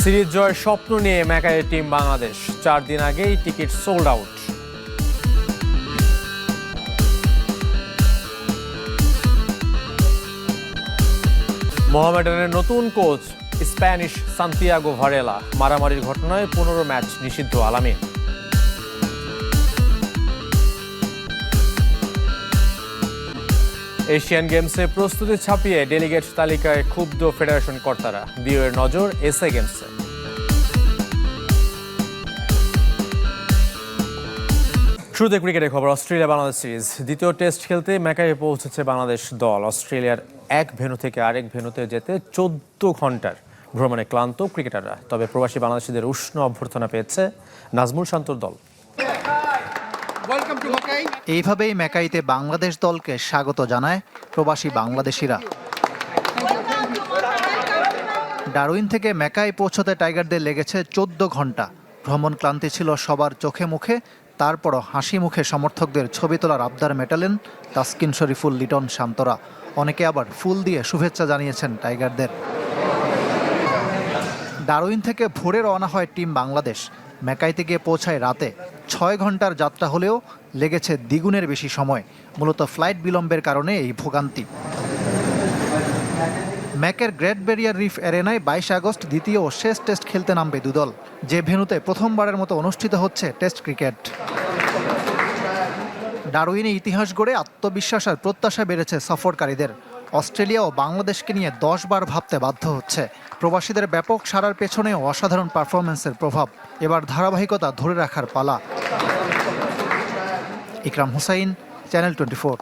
Series জয়ের স্বপ্ন নিয়ে ম্যাকাইয়ের টিম বাংলাদেশ 4 দিন আগেই টিকিট সোল্ড আউট। মোহামেডানের নতুন কোচ স্প্যানিশ সান্তিয়াগো ভারেলা, মারামারির ঘটনায় 15 ম্যাচ নিষিদ্ধ আলামিন। এশিয়ান গেমসে প্রস্তুতি ছাপিয়ে ডেলিগেট তালিকায় ক্ষুব্ধ ফেডারেশন কর্তারা, বিওর নজর এসএ গেমসে। শুরুতে ক্রিকেটের খবর। অস্ট্রেলিয়া বাংলাদেশ সিরিজ দ্বিতীয় টেস্ট খেলতে ম্যাকাইয়ে পৌঁছেছে বাংলাদেশ দল। অস্ট্রেলিয়ার এক ভেন্যু থেকে আরেক ভেন্যুতে যেতে 14 ঘন্টার ভ্রমণে ক্লান্ত ক্রিকেটাররা। তবে প্রবাসী বাংলাদেশিদের উষ্ণ অভ্যর্থনা পেয়েছে নাজমুল শান্তর দল। এইভাবেই ম্যাকাইতে বাংলাদেশ দলকে স্বাগত জানায় প্রবাসী বাংলাদেশিরা। ডারউইন থেকে ম্যাকাই পৌঁছতে টাইগারদের লেগেছে 14 ঘন্টা। ভ্রমণ ক্লান্তি ছিল সবার চোখে মুখে, তারপরও হাসি মুখে সমর্থকদের ছবি তোলার আবদার মেটালেন তাসকিন শরীফুল, লিটন, শান্তরা। অনেকে আবার ফুল দিয়ে শুভেচ্ছা জানিয়েছেন টাইগারদের। ডারউইন থেকে ভোরে রওনা হয় টিম বাংলাদেশ। ম্যাকাইতে গিয়ে পৌঁছায় রাতে। 6 ঘন্টার যাত্রা হলেও লেগেছে দ্বিগুণের বেশি সময়। মূলত ফ্লাইট বিলম্বের কারণে এই ভোগান্তি। ম্যাকের গ্রেট ব্যারিয়ার রিফ অ্যারেনায় 22 আগস্ট দ্বিতীয় ও শেষ টেস্ট খেলতে নামবে দুদল, যে ভেন্যুতে প্রথমবারের মতো অনুষ্ঠিত হচ্ছে টেস্ট ক্রিকেট। ডারউইনে ইতিহাস গড়ে আত্মবিশ্বাস আর প্রত্যাশা বেড়েছে সফরকারীদের। অস্ট্রেলিয়া ও বাংলাদেশকে নিয়ে 10 বার ভাবতে বাধ্য হচ্ছে। প্রবাসীদের ব্যাপক সাড়ার পেছনেও অসাধারণ পারফরমেন্সের প্রভাব। এবার ধারাবাহিকতা ধরে রাখার পালা। ইকরাম হুসাইন, চ্যানেল 24।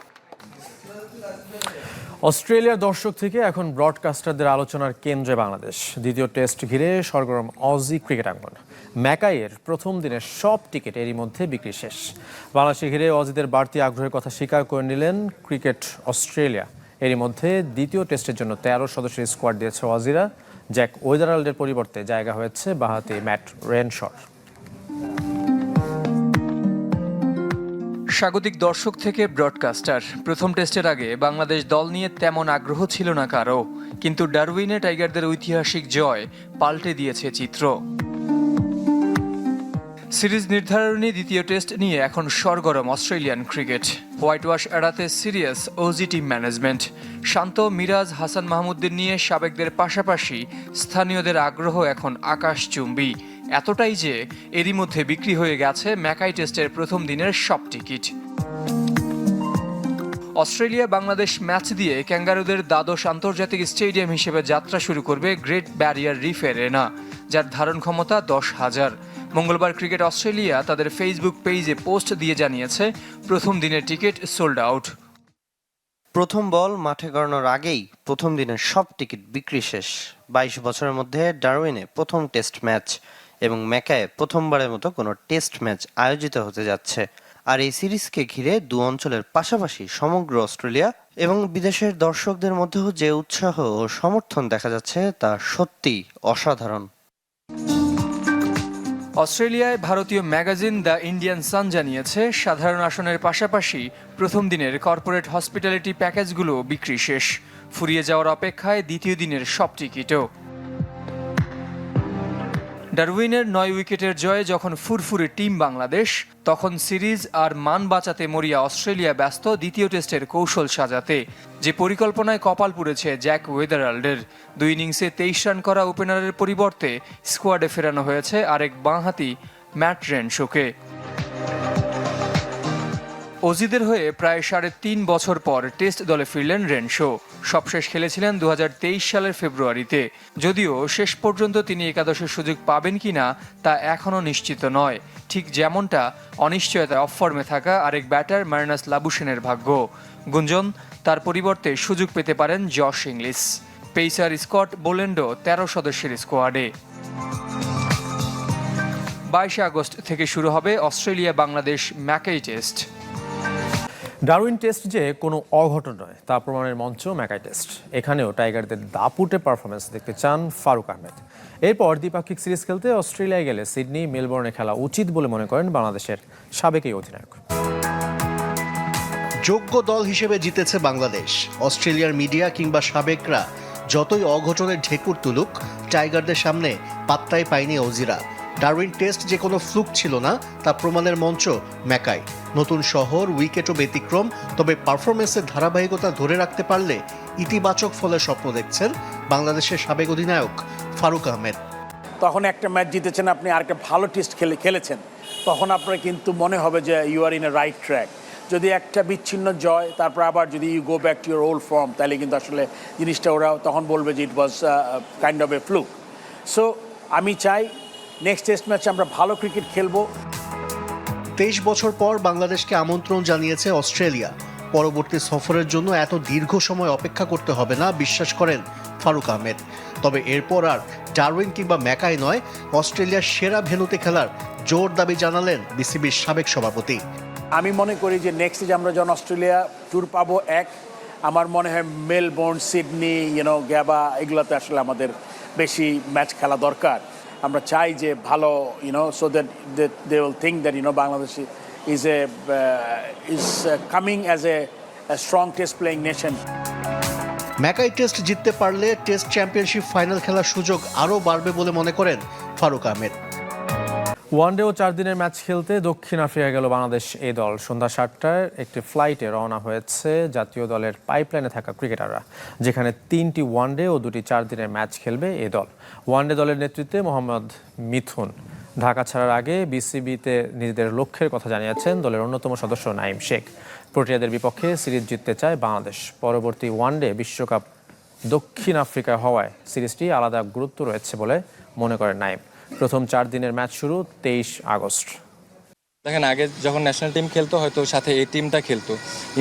অস্ট্রেলিয়ার দর্শক থেকে এখন ব্রডকাস্টারদের আলোচনার কেন্দ্রে বাংলাদেশ। দ্বিতীয় টেস্ট ঘিরে সরগরম অজি ক্রিকেট আঙ্গন। ম্যাকাইয়ের প্রথম দিনের সব টিকিট এরই মধ্যে বিক্রি শেষ। বাংলাদেশে ঘিরে অজিদের বাড়তি আগ্রহের কথা স্বীকার করে নিলেন ক্রিকেট অস্ট্রেলিয়া। এরই মধ্যে দ্বিতীয় টেস্টের জন্য 13 সদস্যের স্কোয়াড দিয়েছে অজিরা। জ্যাক ওয়েদারাল্ডের পরিবর্তে জায়গা হয়েছে বাঁহাতি ম্যাট রেনশর। স্বাগতিক দর্শক থেকে ব্রডকাস্টার। প্রথম টেস্টের আগে বাংলাদেশ দল নিয়ে তেমন আগ্রহ ছিল না কারো, কিন্তু ডারউইনে টাইগারদের ঐতিহাসিক জয় পাল্টে দিয়েছে চিত্র। সিরিজ নির্ধারণী দ্বিতীয় টেস্ট নিয়ে এখন সরগরম অস্ট্রেলিয়ান ক্রিকেট। হোয়াইট ওয়াশ এড়াতে সিরিয়াস ওজি টিম ম্যানেজমেন্ট। শান্ত, মিরাজ, হাসান মাহমুদদের নিয়ে সাবেকদের পাশাপাশি স্থানীয়দের আগ্রহ এখন আকাশচুম্বী। এতটাই যে এরই মধ্যে বিক্রি হয়ে গেছে ম্যাকাই টেস্টের প্রথম দিনের সব টিকিট। অস্ট্রেলিয়া বাংলাদেশ ম্যাচ দিয়ে ক্যাঙ্গারুদের দ্বাদশ আন্তর্জাতিক স্টেডিয়াম হিসেবে যাত্রা শুরু করবে গ্রেট ব্যারিয়ার রিফ অ্যারেনা, যার ধারণ ক্ষমতা 10,000। মঙ্গলবার ক্রিকেট অস্ট্রেলিয়া তাদের ফেসবুক পেজে পোস্ট দিয়ে জানিয়েছে প্রথম দিনের টিকিট সোল্ড আউট। প্রথম বল মাঠে গড়ানোর আগেই প্রথম দিনের সব টিকিট বিক্রি শেষ। 22 বছরের মধ্যে ডারউইনে প্রথম টেস্ট ম্যাচ এবং ম্যাকায়ে প্রথমবারের মতো কোনো টেস্ট ম্যাচ আয়োজিত হতে যাচ্ছে। আর এই সিরিজকে ঘিরে দু অঞ্চলের পাশাপাশি সমগ্র অস্ট্রেলিয়া এবং বিদেশের দর্শকদের মধ্যেও যে উৎসাহ ও সমর্থন দেখা যাচ্ছে তা সত্যিই অসাধারণ। অস্ট্রেলিয়ায় ভারতীয় ম্যাগাজিন দ্য ইন্ডিয়ান সান জানিয়েছে সাধারণ আসনের পাশাপাশি প্রথম দিনের কর্পোরেট হসপিটালিটি প্যাকেজগুলো বিক্রি শেষ। ফুরিয়ে যাওয়ার অপেক্ষায় দ্বিতীয় দিনের সব টিকিটও। ডারউইনের 9 উইকেটের জয়ে যখন ফুরফুরে টিম বাংলাদেশ, তখন সিরিজ আর মান বাঁচাতে মরিয়া অস্ট্রেলিয়া ব্যস্ত দ্বিতীয় টেস্টের কৌশল সাজাতে। যে পরিকল্পনায় কপাল পুড়েছে জ্যাক ওয়েদারাল্ডের। 2 ইনিংসে 23 রান করা ওপেনারের পরিবর্তে স্কোয়াডে ফেরানো হয়েছে আরেক বাঁহাতি ম্যাট রেনশোকে। অজিদের হয়ে প্রায় 3.5 বছর পর টেস্ট দলে ফিরলেন রেনশো। সবশেষ খেলেছিলেন 2023 সালের ফেব্রুয়ারিতে। যদিও শেষ পর্যন্ত তিনি একাদশের সুযোগ পাবেন কিনা তা এখনও নিশ্চিত নয়। ঠিক যেমনটা অনিশ্চয়তায় অফ ফর্মে থাকা আরেক ব্যাটার মার্নাস লাবুশেনের ভাগ্য। গুঞ্জন, তার পরিবর্তে সুযোগ পেতে পারেন জশ ইংলিশ। পেসার স্কট বোলেন্ডো 13 সদস্যের স্কোয়াডে। 22 আগস্ট থেকে শুরু হবে Australia Bangladesh Mackay test. Darwin test যে কোনো অঘটন নয় তা প্রমাণের মঞ্চ ম্যাকাই টেস্ট। এখানেও টাইগারদের দাপুটে পারফরমেন্স দেখতে চান ফারুক আহমেদ। এরপর দ্বিপাক্ষিক সিরিজ খেলতে অস্ট্রেলিয়ায় গেলে সিডনি, মেলবোর্নে খেলা উচিত বলে মনে করেন বাংলাদেশের সাবেক এই অধিনায়ক। যোগ্য দল হিসেবে জিতেছে বাংলাদেশ। অস্ট্রেলিয়ার মিডিয়া কিংবা সাবেকরা যতই অঘটনের ঢেকুর তুলুক, টাইগারদের সামনে পাত্তাই পায়নি অজিরা। ডারউইন টেস্ট যে কোনো ফ্লুক ছিল না তা প্রমাণের মঞ্চ ম্যাকাই। নতুন শহর, উইকেটও ব্যতিক্রম, তবে পারফরমেন্সের ধারাবাহিকতা ধরে রাখতে পারলে ইতিবাচক ফলের স্বপ্ন দেখছেন বাংলাদেশের সাবেক অধিনায়ক ফারুক আহমেদ। তখন একটা ম্যাচ জিতেছেন আপনি, আর একটা ভালো টেস্ট খেলেছেন, তখন আপনার কিন্তু মনে হবে যে you are in a right track. যদি একটা বিচ্ছিন্ন জয়, তারপর আবার যদি you go back to your old form, তাহলে কিন্তু আসলে জিনিসটা ওরা তখন বলবে যে it was kind of a fluke. So আমি চাই নেক্সট টেস্ট ম্যাচে আমরা ভালো ক্রিকেট খেলবো। 23 বছর পর বাংলাদেশকে আমন্ত্রণ জানিয়েছে অস্ট্রেলিয়া। পরবর্তী সফরের জন্য এত দীর্ঘ সময় অপেক্ষা করতে হবে না বিশ্বাস করেন ফারুক আহমেদ। তবে এরপর আর ডারউইন কিংবা ম্যাকাই নয়, অস্ট্রেলিয়ার সেরা ভেন্যুতে খেলার জোর দাবি জানালেন বিসিবির সাবেক সভাপতি। আমি মনে করি যে নেক্সট যে আমরা যখন অস্ট্রেলিয়া ট্যুর পাবো, আমার মনে হয় মেলবোর্ন, সিডনি, গ্যাবা, এগুলোতে আসলে আমাদের বেশি ম্যাচ খেলা দরকার। আমরা চাই যে ভালো so that they will think that Bangladesh is coming as a strong test playing nation. Mackay test জিততে পারলে টেস্ট চ্যাম্পিয়নশিপ ফাইনাল খেলার সুযোগ আরও বাড়বে বলে মনে করেন ফারুক আহমেদ। ওয়ানডে ও 4 দিনের ম্যাচ খেলতে দক্ষিণ আফ্রিকা গেল বাংলাদেশ এই দল। সন্ধ্যা 7টায় একটি ফ্লাইটে রওনা হয়েছে জাতীয় দলের পাইপলাইনে থাকা ক্রিকেটাররা, যেখানে 3টি ওয়ানডে ও 2টি 4 দিনের ম্যাচ খেলবে এই দল। ওয়ানডে দলের নেতৃত্বে মোহাম্মদ মিথুন। ঢাকা ছাড়ার আগে বিসিবিতে নিজেদের লক্ষ্যের কথা জানিয়েছেন দলের অন্যতম সদস্য নাঈম শেখ। প্রোটিয়াদের বিপক্ষে সিরিজ জিততে চায় বাংলাদেশ। পরবর্তী ওয়ানডে বিশ্বকাপ দক্ষিণ আফ্রিকায় হওয়ায় সিরিজটি আলাদা গুরুত্ব রয়েছে বলে মনে করেন নাঈম। প্রথম 4 দিনের ম্যাচ শুরু 23 আগস্ট। দেখেন, আগে যখন ন্যাশনাল টিম খেলতো হয়তো সাথে এই টিমটা খেলতো,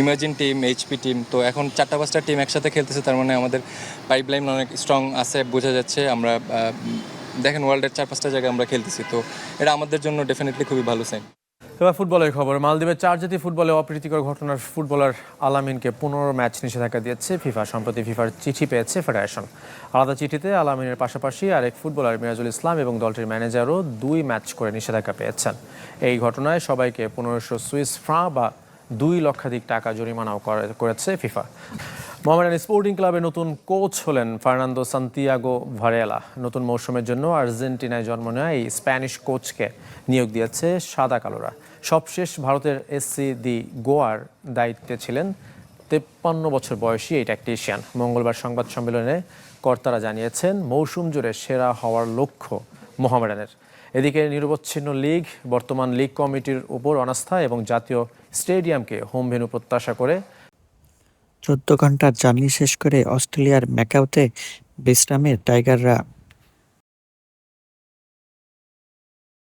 ইমার্জিং টিম, এইচপি টিম। তো এখন 4-5টা টিম একসাথে খেলতেছে, তার মানে আমাদের পাইপলাইন অনেক স্ট্রং আছে বোঝা যাচ্ছে। আমরা দেখেন ওয়ার্ল্ডের 4-5টা জায়গায় আমরা খেলতেছি, তো এটা আমাদের জন্য ডেফিনেটলি খুবই ভালো সাইন। এবার ফুটবলের খবর। মালদ্বীপের 4 জাতি ফুটবলে অপ্রীতিকর ঘটনার ফুটবলার আলামিনকে 15 ম্যাচ নিষেধাজ্ঞা দিয়েছে ফিফা। সম্প্রতি ফিফার চিঠি পেয়েছে ফেডারেশন। আলাদা চিঠিতে আলামিনের পাশাপাশি আরেক ফুটবলার মিরাজুল ইসলাম এবং দলটির ম্যানেজারও 2 ম্যাচ করে নিষেধাজ্ঞা পেয়েছেন। এই ঘটনায় সবাইকে 1500 সুইস ফ্রাঁ বা 2 লক্ষাধিক টাকা জরিমানাও করেছে ফিফা। মোহামেডান স্পোর্টিং ক্লাবের নতুন কোচ হলেন ফার্নান্দো সান্তিয়াগো ভারেলা। নতুন মৌসুমের জন্য আর্জেন্টিনায় জন্ম নেওয়া এই স্প্যানিশ কোচকে নিয়োগ দিয়েছে সাদা কালোরা। সবশেষ ভারতের এসসি দি গোয়ার দায়িত্বে ছিলেন 53 বছর বয়সী এই ট্যাকটিশিয়ান। মঙ্গলবার সংবাদ সম্মেলনে কর্তারা জানিয়েছেন মৌসুম জুড়ে সেরা হওয়ার লক্ষ্য মোহামেডানের। এদিকে নিরবচ্ছিন্ন লিগ, বর্তমান লিগ কমিটির উপর অনাস্থা এবং জাতীয় স্টেডিয়ামকে হোম ভেন্যু প্রত্যাশা করে 14 ঘন্টার জার্নি শেষ করে অস্ট্রেলিয়ার ম্যাকাওতে বিশ্রামে টাইগাররা